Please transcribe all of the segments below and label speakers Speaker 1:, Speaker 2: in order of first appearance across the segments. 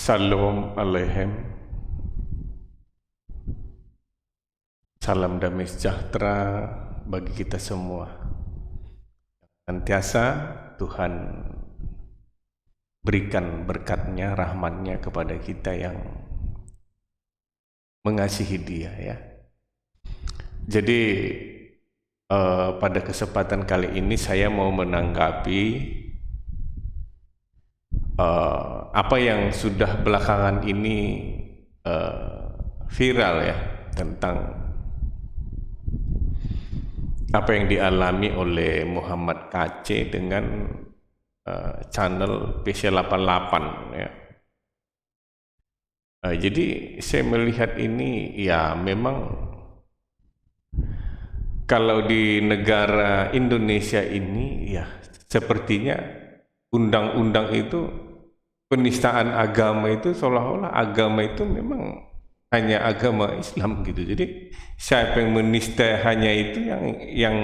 Speaker 1: Salam alaihim. Salam damai sejahtera bagi kita semua. Senantiasa Tuhan berikan berkatnya, rahmatnya kepada kita yang mengasihi Dia, ya. Jadi pada kesempatan kali ini saya mau menanggapi apa yang sudah belakangan ini viral, ya, tentang apa yang dialami oleh Muhammad KC dengan channel PC88, ya. Jadi saya melihat ini, ya, memang kalau di negara Indonesia ini, ya, sepertinya undang-undang itu, penistaan agama itu seolah-olah agama itu memang hanya agama Islam gitu. Jadi siapa yang menista hanya itu yang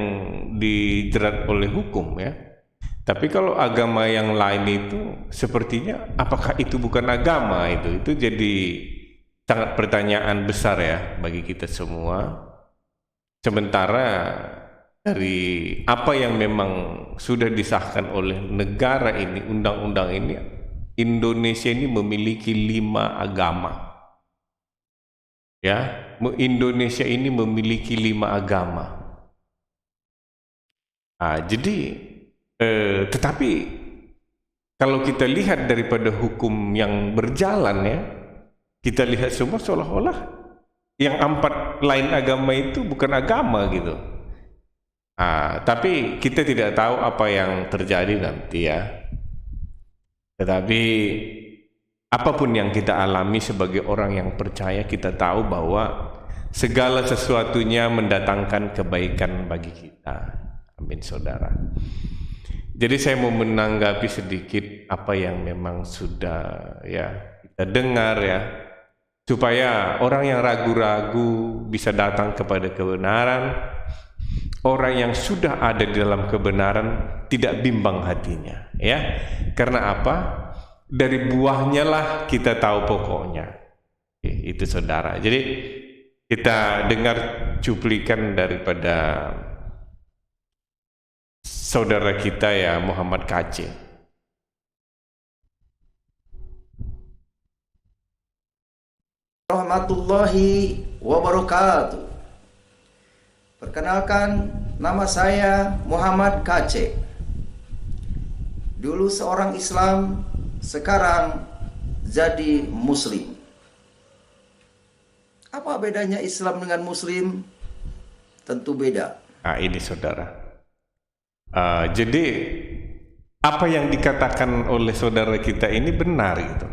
Speaker 1: dijerat oleh hukum, ya. Tapi kalau agama yang lain itu sepertinya apakah itu bukan agama itu jadi sangat pertanyaan besar, ya, bagi kita semua. Sementara dari apa yang memang sudah disahkan oleh negara ini, undang-undang ini, Indonesia ini memiliki 5 agama. Ya, Indonesia ini memiliki 5 agama. Jadi, tetapi kalau kita lihat daripada hukum yang berjalan, ya, kita lihat semua seolah-olah yang 4 lain agama itu bukan agama gitu. Tapi kita tidak tahu apa yang terjadi nanti, ya. Tetapi apapun yang kita alami sebagai orang yang percaya, kita tahu bahwa segala sesuatunya mendatangkan kebaikan bagi kita. Amin, saudara. Jadi saya mau menanggapi sedikit apa yang memang sudah, ya, kita dengar, ya, supaya orang yang ragu-ragu bisa datang kepada kebenaran. Orang yang sudah ada di dalam kebenaran tidak bimbang hatinya, ya. Karena apa? Dari buahnya lah kita tahu pokoknya. Itu, saudara. Jadi kita dengar cuplikan daripada saudara kita, ya, Muhammad KC.
Speaker 2: Warahmatullahi wabarakatuh. Perkenalkan, nama saya Muhammad KC. Dulu seorang Islam, sekarang jadi Muslim. Apa bedanya Islam dengan Muslim? Tentu beda.
Speaker 1: Ini, saudara. Jadi apa yang dikatakan oleh saudara kita ini benar gitu.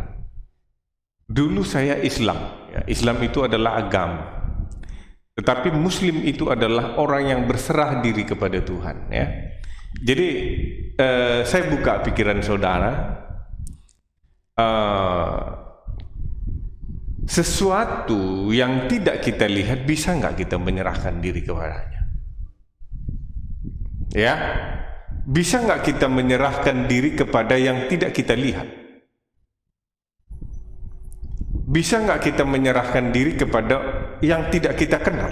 Speaker 1: Dulu saya Islam, ya. Islam itu adalah agama. Tetapi Muslim itu adalah orang yang berserah diri kepada Tuhan, ya. Jadi saya buka pikiran saudara. Sesuatu yang tidak kita lihat, bisa nggak kita menyerahkan diri kepadanya? Ya, bisa nggak kita menyerahkan diri kepada yang tidak kita lihat? Bisa nggak kita menyerahkan diri kepada yang tidak kita kenal?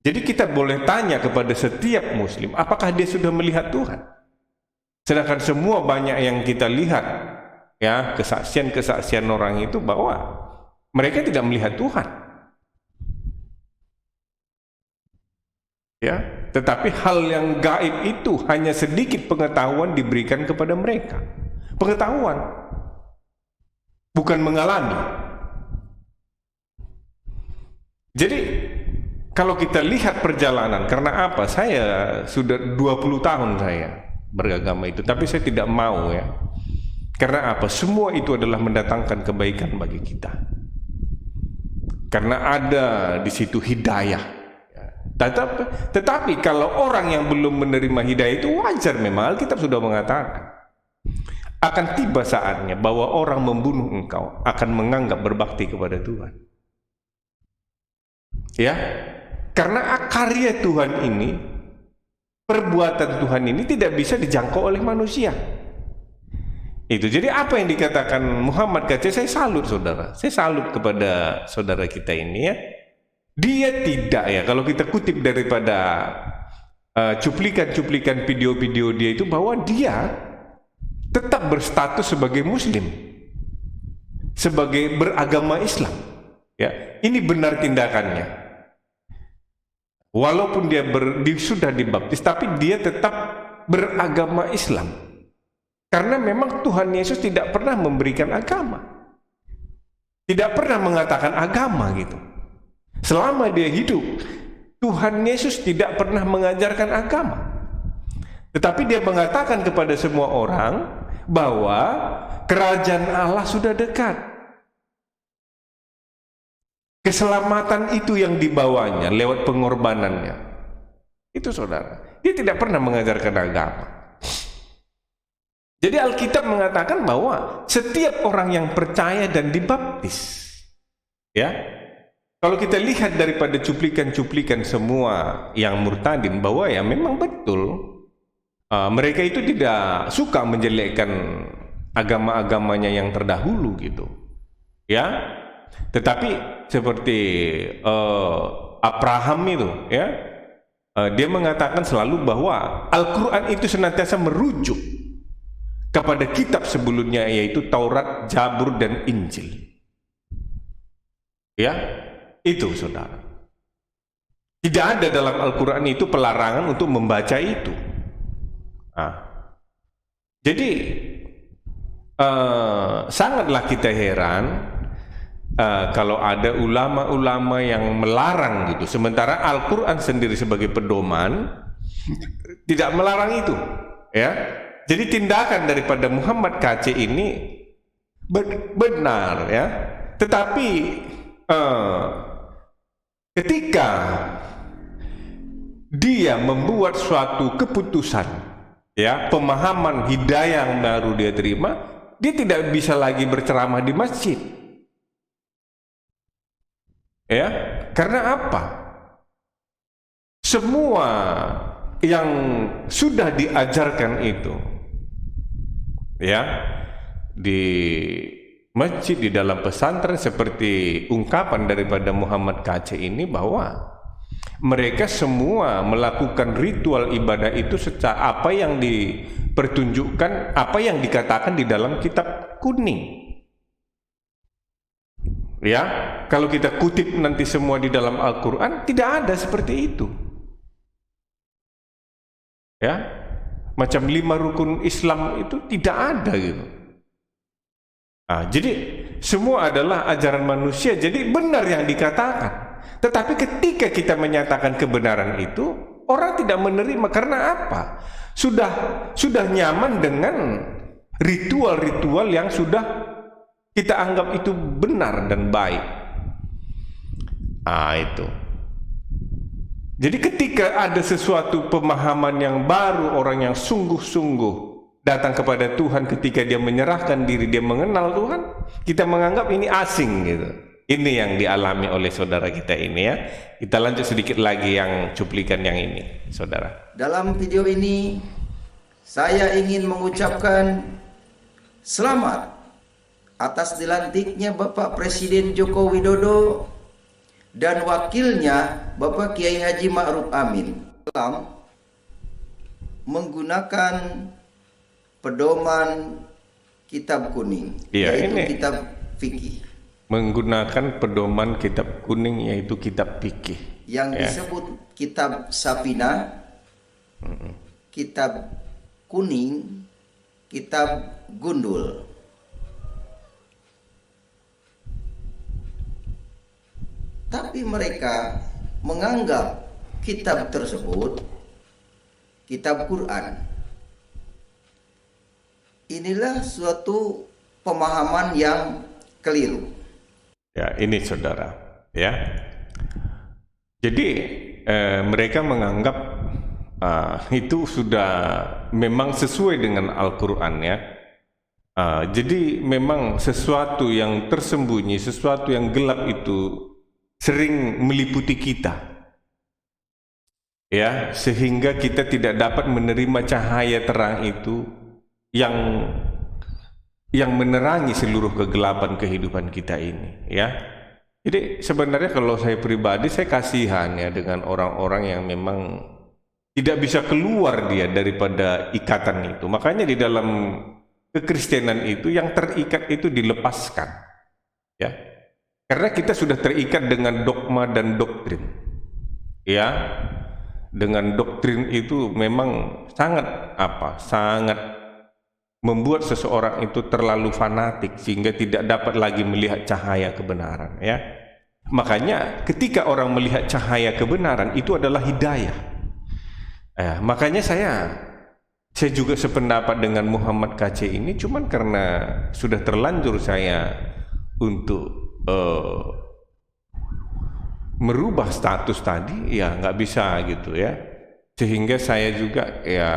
Speaker 1: Jadi kita boleh tanya kepada setiap Muslim, apakah dia sudah melihat Tuhan? Sedangkan semua banyak yang kita lihat, ya, kesaksian-kesaksian orang itu bahwa mereka tidak melihat Tuhan. Ya, tetapi hal yang gaib itu hanya sedikit pengetahuan diberikan kepada mereka. Pengetahuan, bukan mengalami. Jadi kalau kita lihat perjalanan, karena apa? Saya sudah 20 tahun saya beragama itu, tapi saya tidak mau, ya. Karena apa? Semua itu adalah mendatangkan kebaikan bagi kita. Karena ada di situ hidayah. Tetapi kalau orang yang belum menerima hidayah itu wajar, memang Alkitab sudah mengatakan akan tiba saatnya bahwa orang membunuh engkau akan menganggap berbakti kepada Tuhan. Ya, karena karya Tuhan ini, perbuatan Tuhan ini tidak bisa dijangkau oleh manusia. Itu. Jadi apa yang dikatakan Muhammad KC, saya salut saudara. Saya salut kepada saudara kita ini ya. Dia tidak ya, kalau kita kutip daripada cuplikan-cuplikan video-video dia itu, bahwa dia tetap berstatus sebagai muslim, sebagai beragama Islam. Ya, ini benar tindakannya. Walaupun dia sudah dibaptis, tapi dia tetap beragama Islam. Karena memang Tuhan Yesus tidak pernah memberikan agama, tidak pernah mengatakan agama gitu. Selama dia hidup, Tuhan Yesus tidak pernah mengajarkan agama. Tetapi dia mengatakan kepada semua orang bahwa kerajaan Allah sudah dekat. Keselamatan itu yang dibawanya lewat pengorbanannya. Itu saudara, dia tidak pernah mengajarkan agama. Jadi Alkitab mengatakan bahwa setiap orang yang percaya dan dibaptis, ya, kalau kita lihat daripada cuplikan-cuplikan semua yang murtadin, bahwa ya memang betul mereka itu tidak suka menjelekkan agama-agamanya yang terdahulu gitu, ya. Tetapi seperti Abraham itu, ya, dia mengatakan selalu bahwa Al-Quran itu senantiasa merujuk kepada kitab sebelumnya, yaitu Taurat, Zabur, dan Injil. Ya, itu saudara. Tidak ada dalam Al-Quran itu pelarangan untuk membaca itu. Jadi sangatlah kita heran kalau ada ulama-ulama yang melarang gitu, sementara Al-Quran sendiri sebagai pedoman tidak melarang itu, ya. Jadi tindakan daripada Muhammad KC ini benar ya, tetapi ketika dia membuat suatu keputusan, ya, pemahaman hidayah yang baru dia terima, dia tidak bisa lagi berceramah di masjid, ya. Karena apa? Semua yang sudah diajarkan itu, ya, di masjid, di dalam pesantren, seperti ungkapan daripada Muhammad KC ini, bahwa mereka semua melakukan ritual ibadah itu secara apa yang dipertunjukkan, apa yang dikatakan di dalam kitab kuning. Ya, kalau kita kutip nanti semua di dalam Al-Quran, tidak ada seperti itu. Ya, macam 5 rukun Islam itu tidak ada gitu. Jadi semua adalah ajaran manusia. Jadi benar yang dikatakan. Tetapi ketika kita menyatakan kebenaran itu, orang tidak menerima. Karena apa? Sudah nyaman dengan ritual-ritual yang sudah kita anggap itu benar dan baik. Itu. Jadi ketika ada sesuatu pemahaman yang baru, orang yang sungguh-sungguh datang kepada Tuhan, ketika dia menyerahkan diri, dia mengenal Tuhan, kita menganggap ini asing gitu. Ini yang dialami oleh saudara kita ini ya. Kita lanjut sedikit lagi yang cuplikan yang ini, saudara.
Speaker 2: Dalam video ini saya ingin mengucapkan selamat atas dilantiknya Bapak Presiden Joko Widodo dan wakilnya Bapak Kiai Haji Ma'ruf Amin dalam menggunakan pedoman kitab kuning, yaitu
Speaker 1: ini
Speaker 2: kitab fikih.
Speaker 1: Menggunakan pedoman kitab kuning, yaitu kitab fikih.
Speaker 2: Yang disebut kitab Sapina, kitab kuning, kitab gundul. Tapi mereka menganggap kitab tersebut kitab Quran. Inilah suatu pemahaman yang keliru.
Speaker 1: Ya, ini saudara, ya. Jadi mereka menganggap itu sudah memang sesuai dengan Al-Quran ya. Jadi memang sesuatu yang tersembunyi, sesuatu yang gelap itu sering meliputi kita, ya, sehingga kita tidak dapat menerima cahaya terang itu yang yang menerangi seluruh kegelapan kehidupan kita ini, ya. Jadi sebenarnya kalau saya pribadi, saya kasihan ya dengan orang-orang yang memang tidak bisa keluar dia daripada ikatan itu. Makanya di dalam kekristenan itu yang terikat itu dilepaskan, ya. Karena kita sudah terikat dengan dogma dan doktrin, ya. Dengan doktrin itu memang sangat membuat seseorang itu terlalu fanatik sehingga tidak dapat lagi melihat cahaya kebenaran, ya. Makanya ketika orang melihat cahaya kebenaran itu adalah hidayah. Makanya saya juga sependapat dengan Muhammad KC ini, cuman karena sudah terlanjur saya untuk merubah status tadi, ya nggak bisa gitu ya, sehingga saya juga ya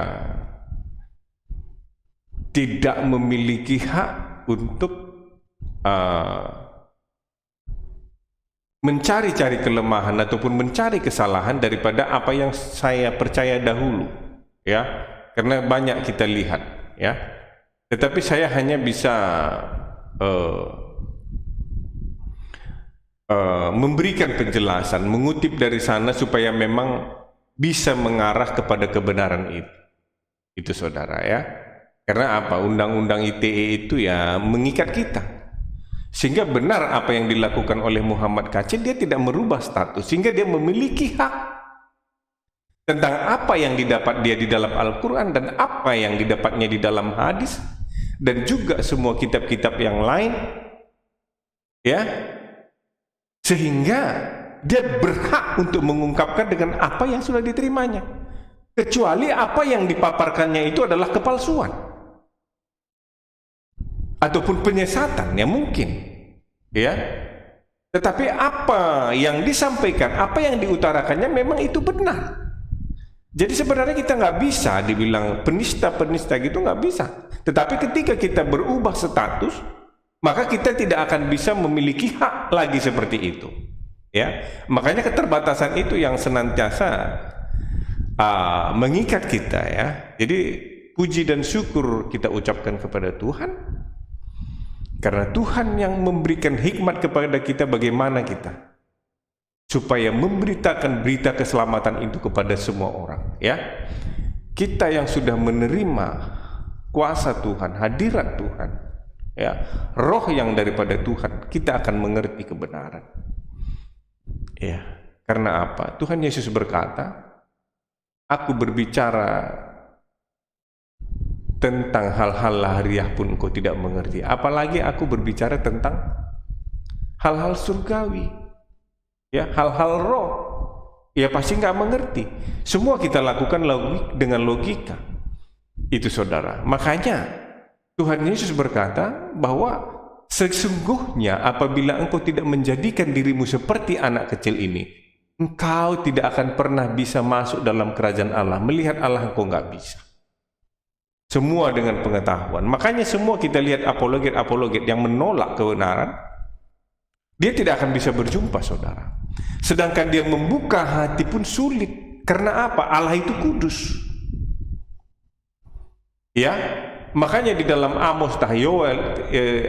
Speaker 1: tidak memiliki hak untuk mencari-cari kelemahan ataupun mencari kesalahan daripada apa yang saya percaya dahulu, ya, karena banyak kita lihat, ya. Tetapi saya hanya bisa memberikan penjelasan, mengutip dari sana supaya memang bisa mengarah kepada kebenaran itu saudara, ya. Karena apa? Undang-undang ITE itu ya mengikat kita, sehingga benar apa yang dilakukan oleh Muhammad KC, dia tidak merubah status, sehingga dia memiliki hak tentang apa yang didapat dia di dalam Al-Quran dan apa yang didapatnya di dalam hadis dan juga semua kitab-kitab yang lain, ya. Sehingga dia berhak untuk mengungkapkan dengan apa yang sudah diterimanya, kecuali apa yang dipaparkannya itu adalah kepalsuan ataupun penyesatan yang mungkin, ya. Tetapi apa yang disampaikan, apa yang diutarakannya memang itu benar. Jadi sebenarnya kita nggak bisa dibilang penista gitu, nggak bisa. Tetapi ketika kita berubah status, maka kita tidak akan bisa memiliki hak lagi seperti itu, ya. Makanya keterbatasan itu yang senantiasa mengikat kita, ya. Jadi puji dan syukur kita ucapkan kepada Tuhan, karena Tuhan yang memberikan hikmat kepada kita bagaimana kita supaya memberitakan berita keselamatan itu kepada semua orang, ya. Kita yang sudah menerima kuasa Tuhan, hadirat Tuhan, ya, roh yang daripada Tuhan, kita akan mengerti kebenaran, ya. Karena apa? Tuhan Yesus berkata, aku berbicara tentang hal-hal lahiriah pun engkau tidak mengerti, apalagi aku berbicara tentang hal-hal surgawi, ya, hal-hal roh, ya pasti nggak mengerti. Semua kita lakukan dengan logika, itu saudara. Makanya Tuhan Yesus berkata bahwa sesungguhnya apabila engkau tidak menjadikan dirimu seperti anak kecil ini, engkau tidak akan pernah bisa masuk dalam kerajaan Allah. Melihat Allah engkau nggak bisa. Semua dengan pengetahuan. Makanya semua kita lihat apologet yang menolak kebenaran, dia tidak akan bisa berjumpa, saudara. Sedangkan dia membuka hati pun sulit. Karena apa? Allah itu kudus, ya. Makanya di dalam Amos,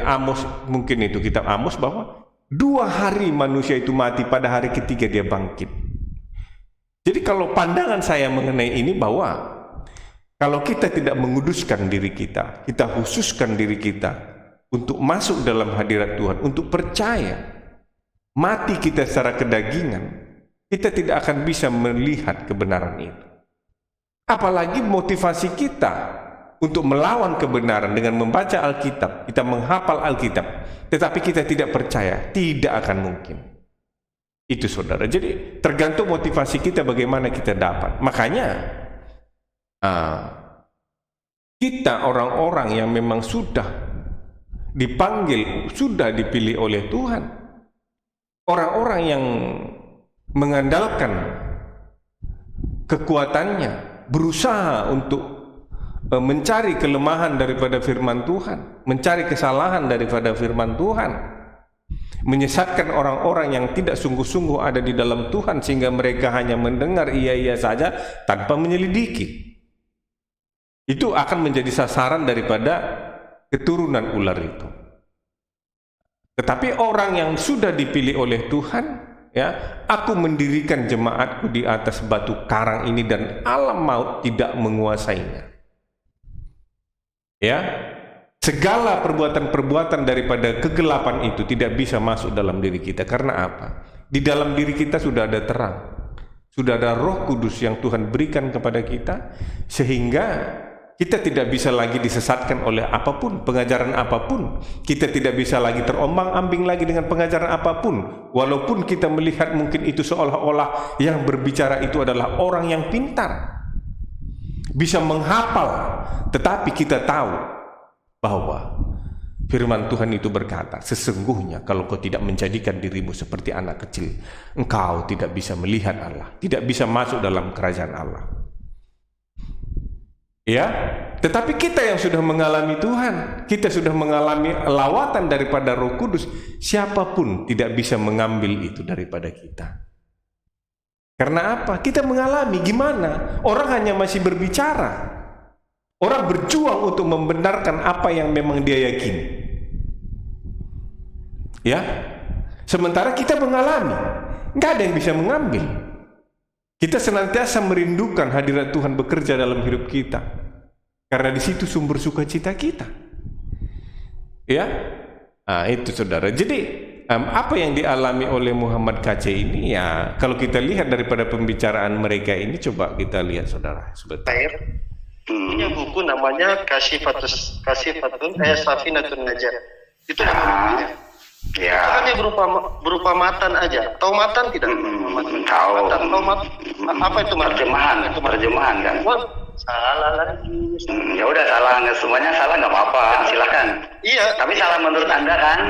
Speaker 1: Amos mungkin itu kitab Amos, bahwa 2 hari manusia itu mati, pada hari ketiga dia bangkit. Jadi kalau pandangan saya mengenai ini, bahwa kalau kita tidak menguduskan diri kita, kita khususkan diri kita untuk masuk dalam hadirat Tuhan, untuk percaya, mati kita secara kedagingan, kita tidak akan bisa melihat kebenaran itu. Apalagi motivasi kita untuk melawan kebenaran dengan membaca Alkitab, kita menghafal Alkitab, tetapi kita tidak percaya, tidak akan mungkin. Itu saudara. Jadi tergantung motivasi kita bagaimana kita dapat. Makanya kita orang-orang yang memang sudah dipanggil, sudah dipilih oleh Tuhan, orang-orang yang mengandalkan kekuatannya, berusaha untuk mencari kelemahan daripada firman Tuhan, mencari kesalahan daripada firman Tuhan, menyesatkan orang-orang yang tidak sungguh-sungguh ada di dalam Tuhan, sehingga mereka hanya mendengar iya-iya saja tanpa menyelidiki. Itu akan menjadi sasaran daripada keturunan ular itu. Tetapi orang yang sudah dipilih oleh Tuhan, ya, aku mendirikan jemaatku di atas batu karang ini dan alam maut tidak menguasainya. Ya, segala perbuatan-perbuatan daripada kegelapan itu tidak bisa masuk dalam diri kita. Karena apa? Di dalam diri kita sudah ada terang, sudah ada Roh Kudus yang Tuhan berikan kepada kita, sehingga kita tidak bisa lagi disesatkan oleh apapun, pengajaran apapun. Kita tidak bisa lagi terombang-ambing lagi dengan pengajaran apapun. Walaupun kita melihat mungkin itu seolah-olah yang berbicara itu adalah orang yang pintar, bisa menghafal, tetapi kita tahu bahwa firman Tuhan itu berkata, sesungguhnya kalau kau tidak menjadikan dirimu seperti anak kecil, engkau tidak bisa melihat Allah, tidak bisa masuk dalam kerajaan Allah. Ya, tetapi kita yang sudah mengalami Tuhan, kita sudah mengalami lawatan daripada Roh Kudus, siapapun tidak bisa mengambil itu daripada kita. Karena apa? Kita mengalami. Gimana? Orang hanya masih berbicara. Orang berjuang untuk membenarkan apa yang memang dia yakini. Ya, sementara kita mengalami, nggak ada yang bisa mengambil. Kita senantiasa merindukan hadirat Tuhan bekerja dalam hidup kita, karena di situ sumber sukacita kita. Ya, nah, itu saudara. Jadi apa yang dialami oleh Muhammad KC ini, ya kalau kita lihat daripada pembicaraan mereka ini, coba kita lihat saudara sebentar.
Speaker 3: Punya buku namanya Kasifatun Safinatun Najah. Itu namanya. Ya. Itu kan dia berupa matan aja. Tahu matan tidak?
Speaker 4: Tahu.
Speaker 3: Apa itu matan?
Speaker 4: Terjemahan kan?
Speaker 3: Wah, salah lagi.
Speaker 4: Ya udah salah, nggak semuanya salah, nggak apa-apa, silakan.
Speaker 3: Iya.
Speaker 4: Tapi salah menurut Anda kan,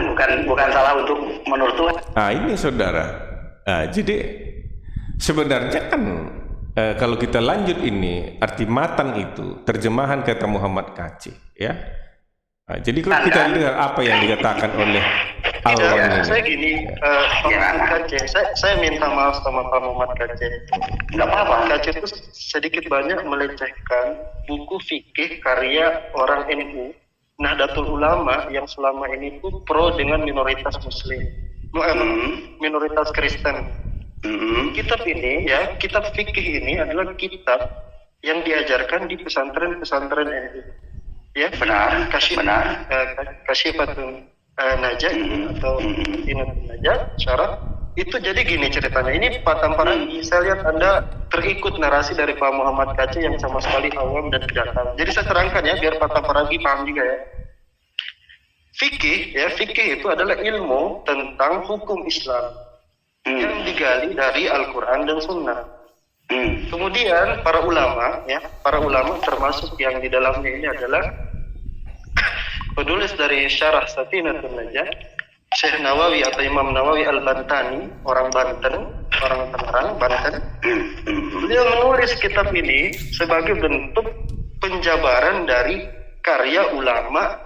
Speaker 4: bukan salah untuk menurut Tuhan.
Speaker 1: Nah ini saudara. Nah, jadi sebenarnya kan kalau kita lanjut ini, arti matan itu terjemahan kata Muhammad KC, ya. Nah, jadi kalau kita lihat apa yang dikatakan oleh Alwan ini.
Speaker 3: Saya gini, Pak Muhammad KC, saya minta maaf sama Pak Muhammad KC.
Speaker 4: Nggak apa-apa.
Speaker 3: KC itu sedikit banyak melecehkan buku fikih karya orang NU, Nahdlatul Ulama, yang selama ini itu pro dengan minoritas Muslim, minoritas Kristen. Kitab ini, ya, kitab fikih ini adalah kitab yang diajarkan di pesantren-pesantren NU. Ya,
Speaker 4: Benar.
Speaker 3: Kasifatun Najah atau Safinatun Najah, syarat itu. Jadi gini ceritanya, ini Pak Tamparagi, saya lihat Anda terikut narasi dari Pak Muhammad KC yang sama sekali awam dan tidak tahu. Jadi saya terangkan ya, biar Pak Tamparagi paham juga ya. Fikih itu adalah ilmu tentang hukum Islam yang digali dari Al-Quran dan Sunnah. Kemudian para ulama termasuk yang di dalamnya ini adalah penulis dari Syarah Safinatun Najah, Syekh Nawawi atau Imam Nawawi Al-Bantani, orang Banten, orang Tangerang, Banten. Beliau menulis kitab ini sebagai bentuk penjabaran dari karya ulama,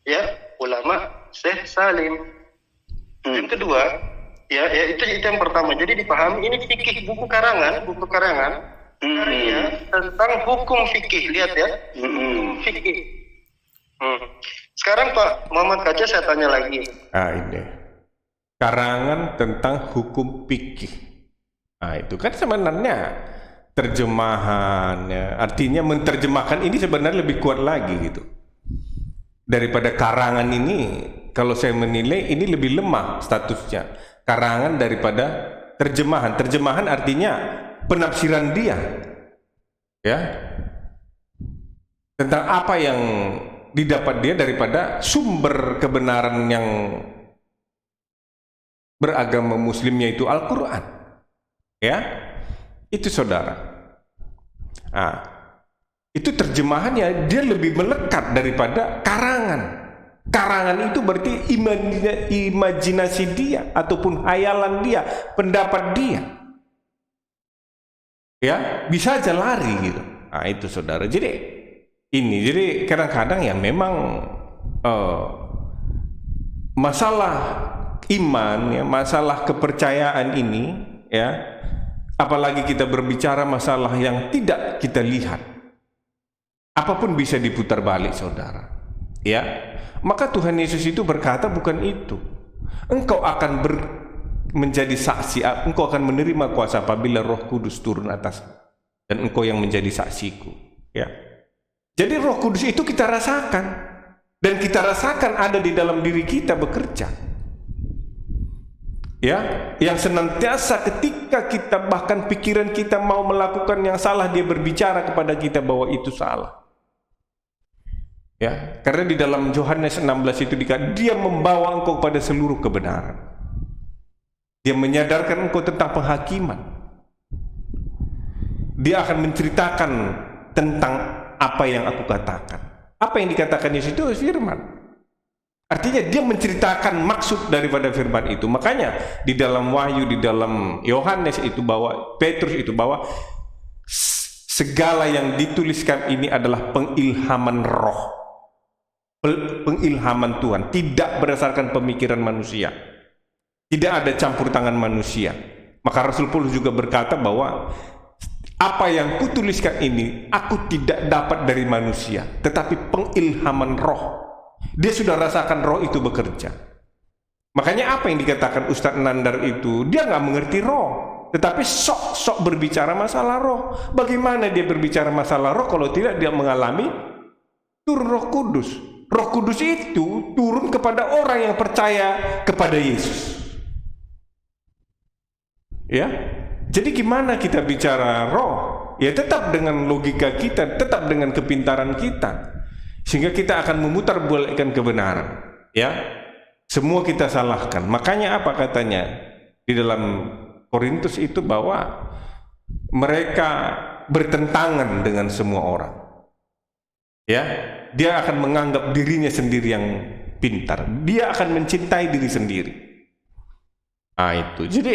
Speaker 3: ya, ulama Syekh Salim. Yang kedua, ya itu yang pertama. Jadi dipahami ini fikih, buku karangan karya tentang hukum fikih. Lihat ya, hukum fikih. Sekarang Pak Muhammad KC saya tanya lagi.
Speaker 1: Nah ini karangan tentang hukum fikih. Nah itu kan sebenarnya terjemahan, ya. Artinya menerjemahkan ini sebenarnya lebih kuat lagi gitu daripada karangan ini. Kalau saya menilai ini lebih lemah statusnya karangan daripada terjemahan. Terjemahan artinya penafsiran dia, ya, tentang apa yang didapat dia daripada sumber kebenaran yang beragama Muslimnya itu Al-Quran, ya, itu saudara. Nah, itu terjemahannya dia lebih melekat daripada karangan. Karangan itu berarti imajinasi dia ataupun hayalan dia, pendapat dia, ya, bisa aja lari gitu. Nah itu saudara. Jadi kadang-kadang ya memang masalah iman, ya, masalah kepercayaan ini, ya, apalagi kita berbicara masalah yang tidak kita lihat, apapun bisa diputar balik saudara. Ya, maka Tuhan Yesus itu berkata bukan itu. Engkau akan menjadi saksi, engkau akan menerima kuasa apabila Roh Kudus turun atas, dan engkau yang menjadi saksiku. Ya, jadi Roh Kudus itu kita rasakan, dan kita rasakan ada di dalam diri kita bekerja. Ya, yang senantiasa ketika kita bahkan pikiran kita mau melakukan yang salah, dia berbicara kepada kita bahwa itu salah. Ya, karena di dalam Yohanes 16 itu dikatakan dia membawa engkau pada seluruh kebenaran. Dia menyadarkan engkau tentang penghakiman. Dia akan menceritakan tentang apa yang aku katakan. Apa yang dikatakan Yesus itu firman. Artinya dia menceritakan maksud daripada firman itu. Makanya di dalam Wahyu, di dalam Yohanes itu bahwa Petrus itu bahwa segala yang dituliskan ini adalah pengilhaman Roh. Pengilhaman Tuhan, tidak berdasarkan pemikiran manusia, tidak ada campur tangan manusia. Maka Rasul Paulus juga berkata bahwa apa yang kutuliskan ini aku tidak dapat dari manusia, tetapi pengilhaman Roh. Dia sudah rasakan Roh itu bekerja. Makanya apa yang dikatakan Ustadz Nandar itu, dia nggak mengerti Roh, tetapi sok-sok berbicara masalah Roh. Bagaimana dia berbicara masalah Roh kalau tidak dia mengalami turun Roh Kudus? Roh Kudus itu turun kepada orang yang percaya kepada Yesus. Ya, jadi gimana kita bicara Roh? Ya tetap dengan logika kita, tetap dengan kepintaran kita, sehingga kita akan memutarbalikkan kebenaran. Ya, semua kita salahkan. Makanya apa katanya di dalam Korintus itu bahwa mereka bertentangan dengan semua orang. Ya, dia akan menganggap dirinya sendiri yang pintar. Dia akan mencintai diri sendiri. Nah itu. Jadi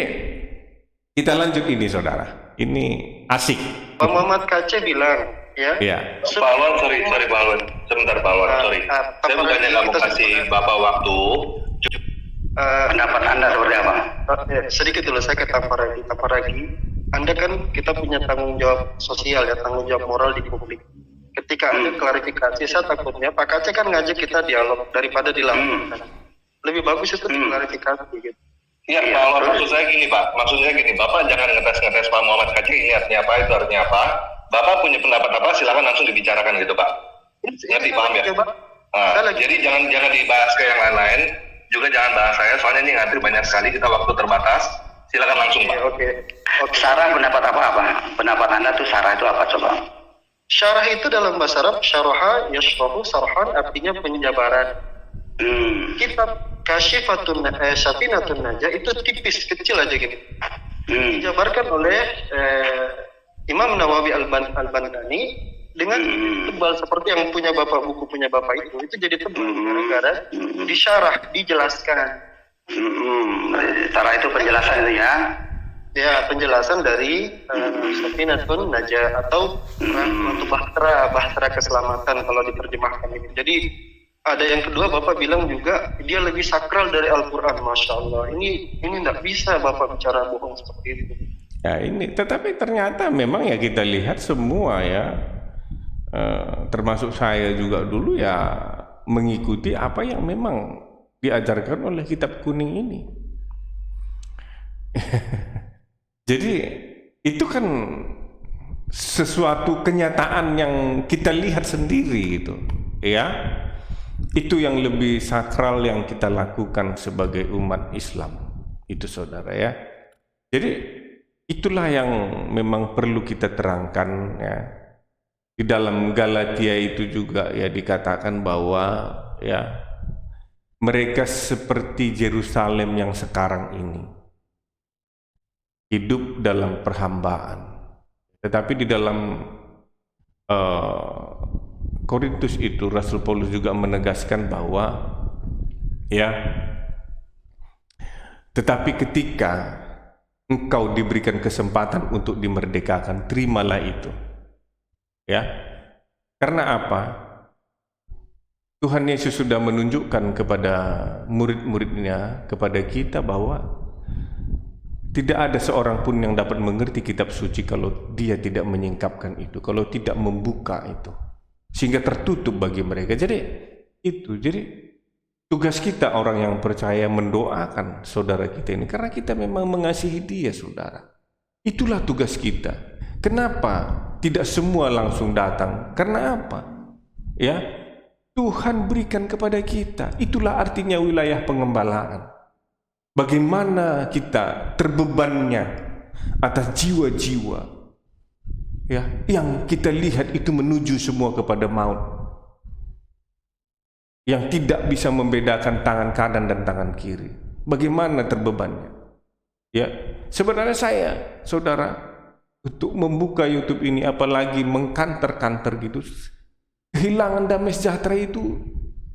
Speaker 1: kita lanjut ini saudara. Ini asik.
Speaker 3: Pak Muhammad KC bilang, ya.
Speaker 1: Ya.
Speaker 5: Pak Alwan, sorry Pak Alwan. Sebentar Pak Alwan, sorry. Saya bukannya nggak mau kasih Bapak waktu.
Speaker 4: Pendapat Anda seperti apa?
Speaker 3: Sedikit dulu saya ke Tamparagi. Anda kan kita punya tanggung jawab sosial ya, tanggung jawab moral di publik. Ketika ada klarifikasi, saya takutnya Pak KC kan ngajak kita dialog daripada dilakukan. Lebih bagus itu klarifikasi gitu.
Speaker 5: Iya Pak Alwan, maksud saya gini Pak. Maksudnya gini, Bapak jangan ngetes Pak Muhammad KC ini artinya apa, itu artinya apa. Bapak punya pendapat apa, silakan langsung dibicarakan gitu Pak. Ngerti, paham ya? Nah, jadi jangan dibahas ke yang lain-lain. Juga jangan bahas saya, soalnya ini ngantri banyak sekali, kita waktu terbatas. Silakan langsung Pak.
Speaker 3: Oke.
Speaker 4: Sarah pendapat apa? Pendapat Anda tuh Sarah itu apa coba?
Speaker 3: Syarah itu dalam bahasa Arab syaraha yashrahu sarhan, artinya penjabaran. Kitab Kasyifatun Safinatun Najah itu tipis, kecil aja gitu. Dijabarkan oleh Imam Nawawi Al-Bandani dengan tebal seperti yang punya buku punya bapak itu jadi tebal gara-gara disyarah, dijelaskan.
Speaker 4: Sarah itu penjelasan itu ya.
Speaker 3: Ya, penjelasan dari Safinatun Najah atau bahtera keselamatan kalau diterjemahkan itu. Jadi ada yang kedua, Bapak bilang juga dia lebih sakral dari Al-Quran. Masya Allah, ini tidak bisa Bapak bicara bohong seperti itu.
Speaker 1: Ya ini, tetapi ternyata memang ya kita lihat semua ya, termasuk saya juga dulu ya mengikuti apa yang memang diajarkan oleh kitab kuning ini. Jadi itu kan sesuatu kenyataan yang kita lihat sendiri gitu, ya. Itu yang lebih sakral yang kita lakukan sebagai umat Islam itu saudara ya. Jadi itulah yang memang perlu kita terangkan ya. Di dalam Galatia itu juga ya dikatakan bahwa ya mereka seperti Yerusalem yang sekarang ini hidup dalam perhambaan. Tetapi di dalam Korintus itu Rasul Paulus juga menegaskan bahwa ya, tetapi ketika engkau diberikan kesempatan untuk dimerdekakan, terimalah itu. Ya. Karena apa? Tuhan Yesus sudah menunjukkan kepada murid-muridnya, kepada kita bahwa tidak ada seorang pun yang dapat mengerti kitab suci kalau dia tidak menyingkapkan itu, kalau tidak membuka itu, sehingga tertutup bagi mereka. Jadi Itu. Jadi tugas kita orang yang percaya mendoakan saudara kita ini karena kita memang mengasihi dia, saudara. Itulah tugas kita. Kenapa tidak semua langsung datang? Karena apa? Ya, Tuhan berikan kepada kita. Itulah artinya wilayah pengembalaan. Bagaimana kita terbebannya atas jiwa-jiwa ya yang kita lihat itu menuju semua kepada maut, yang tidak bisa membedakan tangan kanan dan tangan kiri. Bagaimana terbebannya? Ya, sebenarnya saya, saudara, untuk membuka YouTube ini, apalagi mengkanter-kanter gitu, kehilangan damai sejahtera itu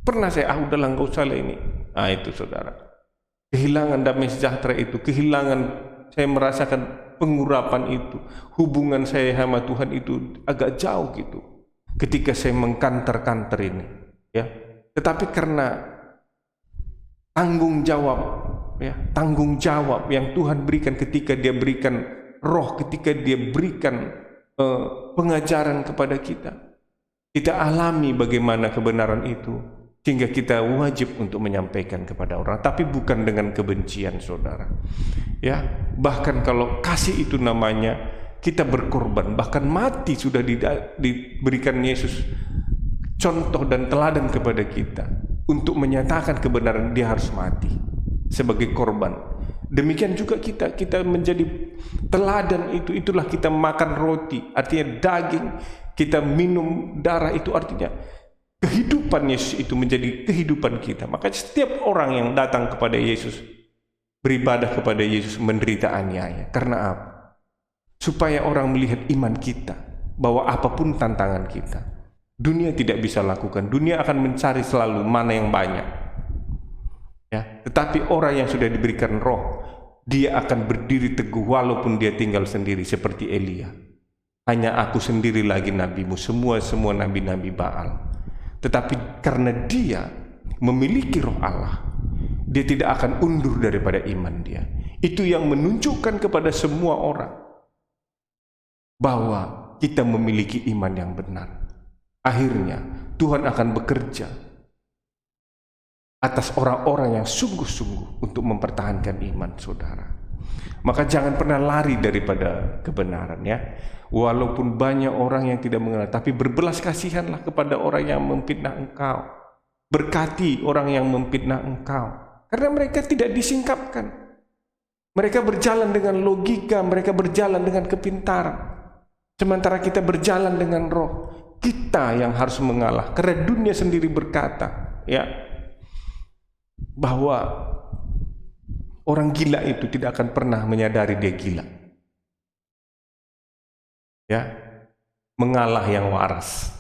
Speaker 1: pernah saya, udahlah nggak usah lah ini. Itu saudara. Kehilangan damai sejahtera itu, kehilangan, saya merasakan pengurapan itu, hubungan saya sama Tuhan itu agak jauh gitu. Ketika saya mengkanter-kanter ini, ya. Tetapi karena tanggung jawab, ya, tanggung jawab yang Tuhan berikan ketika Dia berikan Roh, ketika Dia berikan pengajaran kepada kita, kita alami bagaimana kebenaran itu. Sehingga kita wajib untuk menyampaikan kepada orang, tapi bukan dengan kebencian, saudara. Ya, bahkan kalau kasih itu namanya kita berkorban, bahkan mati sudah diberikan Yesus contoh dan teladan kepada kita untuk menyatakan kebenaran. Dia harus mati sebagai korban. Demikian juga kita menjadi teladan itu. Itulah kita makan roti, artinya daging, kita minum darah, itu artinya kehidupan Yesus itu menjadi kehidupan kita. Maka setiap orang yang datang kepada Yesus, beribadah kepada Yesus, menderita aniaya. Karena apa? Supaya orang melihat iman kita, bahwa apapun tantangan kita, dunia tidak bisa lakukan. Dunia akan mencari selalu mana yang banyak. Ya, tetapi orang yang sudah diberikan Roh, dia akan berdiri teguh walaupun dia tinggal sendiri seperti Elia. Hanya aku sendiri lagi nabimu, semua nabi-nabi Baal. Tetapi karena dia memiliki Roh Allah, dia tidak akan undur daripada iman dia. Itu yang menunjukkan kepada semua orang bahwa kita memiliki iman yang benar. Akhirnya Tuhan akan bekerja atas orang-orang yang sungguh-sungguh untuk mempertahankan iman, saudara. Maka jangan pernah lari daripada kebenaran, ya. Walaupun banyak orang yang tidak mengenal, tapi berbelas kasihanlah kepada orang yang memfitnah engkau. Berkati orang yang memfitnah engkau, karena mereka tidak disingkapkan. Mereka berjalan dengan logika, mereka berjalan dengan kepintaran. Sementara kita berjalan dengan Roh. Kita yang harus mengalah, karena dunia sendiri berkata, ya, bahwa orang gila itu tidak akan pernah menyadari dia gila. Ya, mengalah yang waras.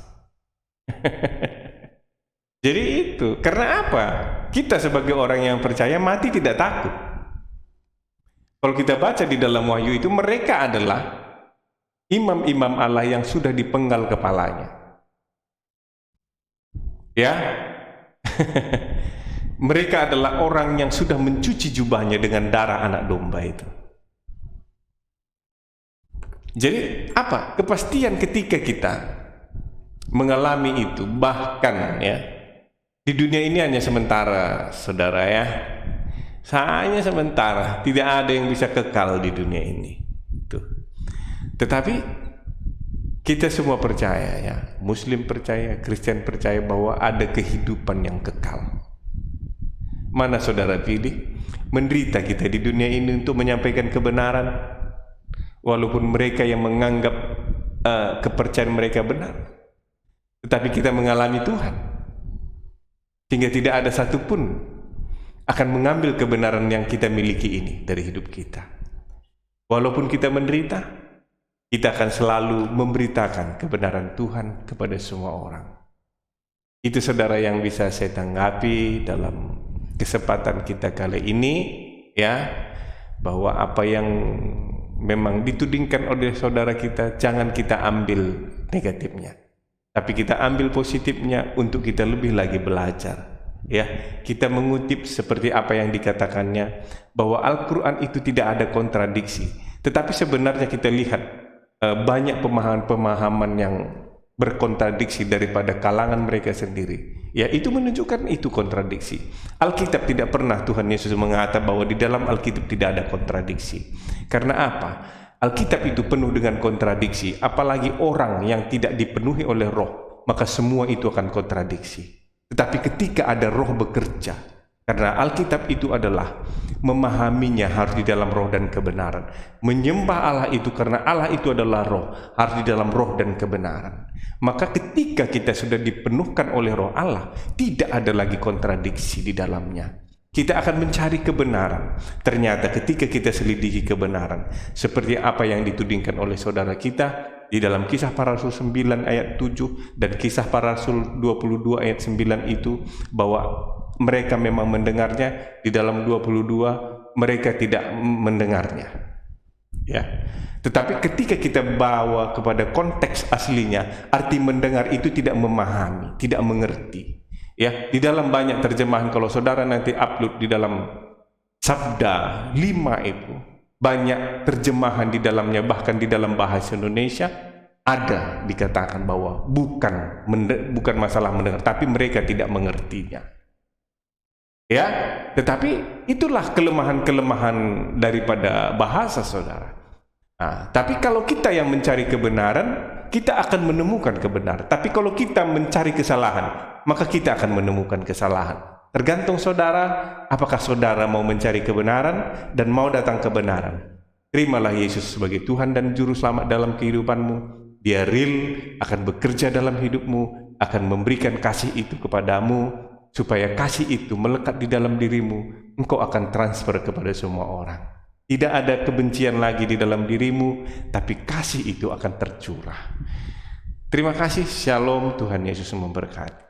Speaker 1: Jadi itu, karena apa? Kita sebagai orang yang percaya mati tidak takut. Kalau kita baca di dalam Wahyu itu, mereka adalah imam-imam Allah yang sudah dipenggal kepalanya. Ya. Mereka adalah orang yang sudah mencuci jubahnya dengan darah anak domba itu. Jadi apa? Kepastian ketika kita mengalami itu, bahkan ya, di dunia ini hanya sementara, saudara, ya. Hanya sementara, tidak ada yang bisa kekal di dunia ini. Itu. Tetapi kita semua percaya, ya, Muslim percaya, Kristen percaya bahwa ada kehidupan yang kekal. Mana saudara pilih? Menderita kita di dunia ini untuk menyampaikan kebenaran, walaupun mereka yang menganggap kepercayaan mereka benar, tetapi kita mengalami Tuhan, sehingga tidak ada satupun akan mengambil kebenaran yang kita miliki ini dari hidup kita. Walaupun kita menderita, kita akan selalu memberitakan kebenaran Tuhan kepada semua orang. Itu saudara yang bisa saya tanggapi dalam kesempatan kita kali ini, ya, bahwa apa yang memang ditudingkan oleh saudara kita, jangan kita ambil negatifnya, tapi kita ambil positifnya untuk kita lebih lagi belajar, ya. Kita mengutip seperti apa yang dikatakannya, bahwa Al-Quran itu tidak ada kontradiksi, tetapi sebenarnya kita lihat banyak pemahaman-pemahaman yang berkontradiksi daripada kalangan mereka sendiri. Ya, itu menunjukkan itu kontradiksi. Alkitab tidak pernah Tuhan Yesus mengatakan bahwa di dalam Alkitab tidak ada kontradiksi. Karena apa? Alkitab itu penuh dengan kontradiksi, apalagi orang yang tidak dipenuhi oleh Roh, maka semua itu akan kontradiksi. Tetapi ketika ada Roh bekerja, karena Alkitab itu adalah memahaminya harus di dalam roh dan kebenaran. Menyembah Allah itu karena Allah itu adalah roh, harus di dalam roh dan kebenaran. Maka ketika kita sudah dipenuhkan oleh roh Allah, tidak ada lagi kontradiksi di dalamnya. Kita akan mencari kebenaran. Ternyata ketika kita selidiki kebenaran, seperti apa yang ditudingkan oleh saudara kita di dalam Kisah Para Rasul 9 ayat 7 dan Kisah Para Rasul 22 ayat 9 itu, bahwa mereka memang mendengarnya, di dalam 22 mereka tidak mendengarnya. Ya. Tetapi ketika kita bawa kepada konteks aslinya, arti mendengar itu tidak memahami, tidak mengerti. Ya, di dalam banyak terjemahan, kalau saudara nanti upload di dalam Sabda 5 itu, banyak terjemahan di dalamnya, bahkan di dalam bahasa Indonesia ada dikatakan bahwa bukan masalah mendengar, tapi mereka tidak mengertinya. Ya, tetapi itulah kelemahan-kelemahan daripada bahasa saudara. Nah, tapi kalau kita yang mencari kebenaran, kita akan menemukan kebenaran. Tapi kalau kita mencari kesalahan, maka kita akan menemukan kesalahan. Tergantung saudara, apakah saudara mau mencari kebenaran dan mau datang kebenaran. Terimalah Yesus sebagai Tuhan dan Juru Selamat dalam kehidupanmu. Dia real, akan bekerja dalam hidupmu, akan memberikan kasih itu kepadamu, supaya kasih itu melekat di dalam dirimu. Engkau akan transfer kepada semua orang. Tidak ada kebencian lagi di dalam dirimu, tapi kasih itu akan tercurah. Terima kasih, shalom, Tuhan Yesus memberkati.